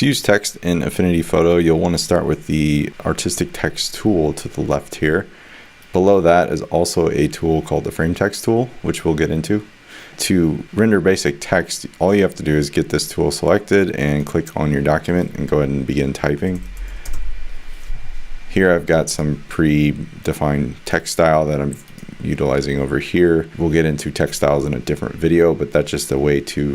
To use text in Affinity Photo, you'll want to start with the artistic text tool to the left here. Below that is also a tool called the frame text tool, which we'll get into. To render basic text, all you have to do is get this tool selected and click on your document and go ahead and begin typing. Here I've got some pre-defined text style that I'm utilizing over here. We'll get into text styles in a different video, but that's just a way to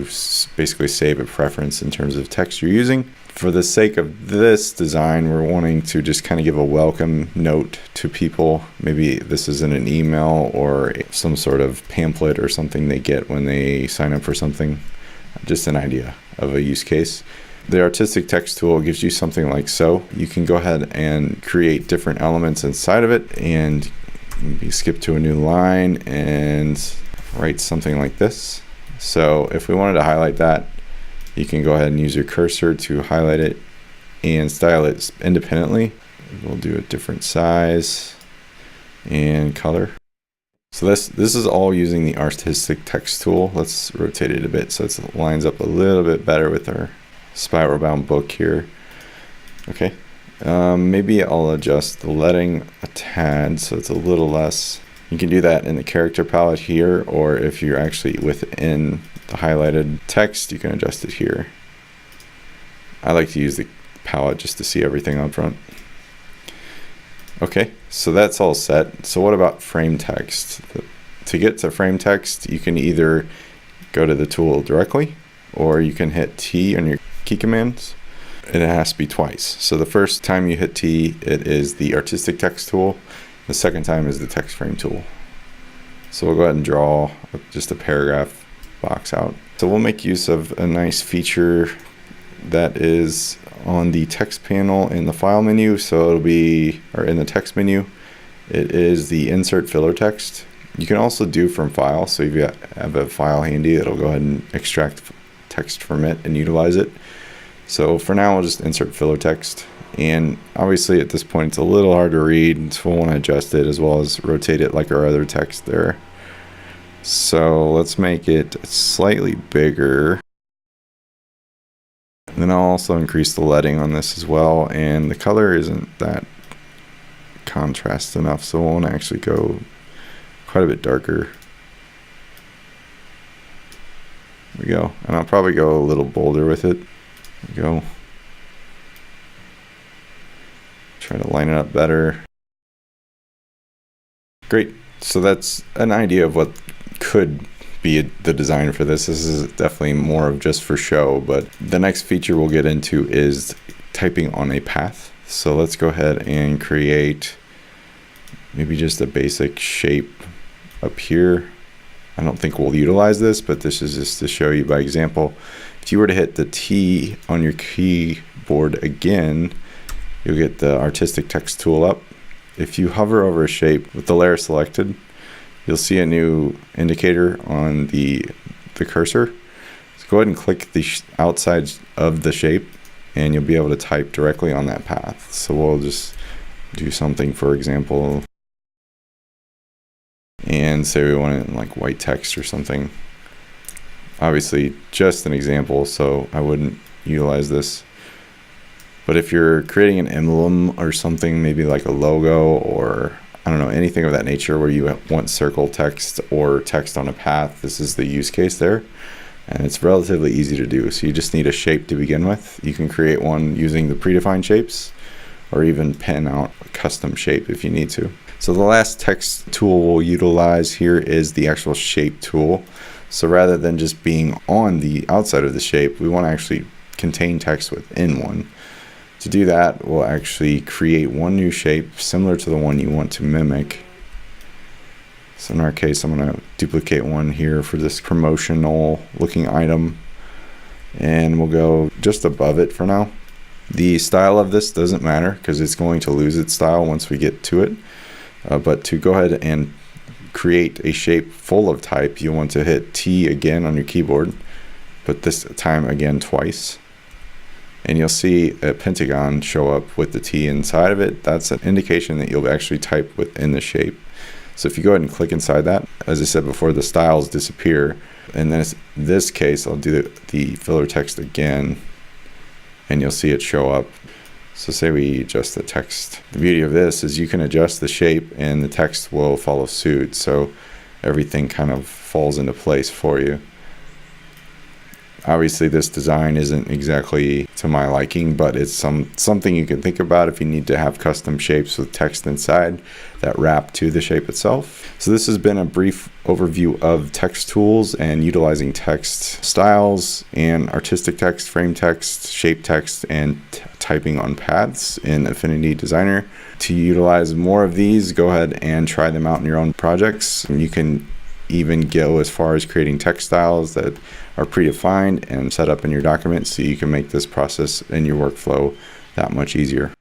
basically save a preference in terms of text you're using. For the sake of this design, we're wanting to just kind of give a welcome note to people. Maybe this is in an email or some sort of pamphlet or something they get when they sign up for something. Just an idea of a use case. The artistic text tool gives you something like so. You can go ahead and create different elements inside of it, and maybe skip to a new line and write something like this. So if we wanted to highlight that, you can go ahead and use your cursor to highlight it and style it independently. We'll do a different size and color. So this is all using the artistic text tool. Let's rotate it a bit so it lines up a little bit better with our spiral bound book here. Okay, maybe I'll adjust the leading a tad so it's a little less. You can do that in the character palette here, or if you're actually within the highlighted text, you can adjust it here. I like to use the palette just to see everything up front. Okay, so that's all set. So what about frame text? To get to frame text, you can either go to the tool directly, or you can hit T on your key commands, and it has to be twice. So the first time you hit T, it is the artistic text tool. The second time is the text frame tool. So we'll go ahead and draw just a paragraph box out. So we'll make use of a nice feature that is on the text panel in the file menu. So it'll be, or in the text menu, it is the insert filler text. You can also do from file. So if you have a file handy, it'll go ahead and extract text from it and utilize it. So for now, we'll just insert filler text. And obviously at this point, it's a little hard to read, so we'll want to adjust it as well as rotate it like our other text there. So let's make it slightly bigger. And then I'll also increase the leading on this as well. And the color isn't that contrast enough, so we'll want to actually go quite a bit darker. There we go. And I'll probably go a little bolder with it. There we go. Try to line it up better. Great. So that's an idea of what could be the design for this. This is definitely more of just for show, but the next feature we'll get into is typing on a path. So let's go ahead and create maybe just a basic shape up here. I don't think we'll utilize this, but this is just to show you by example. If you were to hit the T on your keyboard again, you'll get the artistic text tool up. If you hover over a shape with the layer selected, you'll see a new indicator on the cursor. So go ahead and click the outside of the shape, and you'll be able to type directly on that path. So we'll just do something, for example, and say we want it in like white text or something. Obviously, just an example, so I wouldn't utilize this. But if you're creating an emblem or something, maybe like a logo or I don't know, anything of that nature where you want circle text or text on a path, this is the use case there. And it's relatively easy to do. So you just need a shape to begin with. You can create one using the predefined shapes or even pen out a custom shape if you need to. So the last text tool we'll utilize here is the actual shape tool. So rather than just being on the outside of the shape, we want to actually contain text within one. To do that, we'll actually create one new shape similar to the one you want to mimic. So in our case, I'm going to duplicate one here for this promotional looking item, and we'll go just above it for now. The style of this doesn't matter because it's going to lose its style once we get to it. But to go ahead and create a shape full of type, you want to hit T again on your keyboard, but this time again twice. And you'll see a pentagon show up with the T inside of it. That's an indication that you'll actually type within the shape. So if you go ahead and click inside that, as I said before, the styles disappear. And then in this case, I'll do the filler text again. and you'll see it show up. So say we adjust the text. The beauty of this is you can adjust the shape and the text will follow suit. So everything kind of falls into place for you. Obviously this design isn't exactly to my liking, but it's something you can think about if you need to have custom shapes with text inside that wrap to the shape itself. So this has been a brief overview of text tools and utilizing text styles and artistic text, frame text, shape text, and typing on paths in Affinity Designer. To utilize more of these, go ahead and try them out in your own projects. And you can even go as far as creating text styles that are predefined and set up in your document, so you can make this process in your workflow that much easier.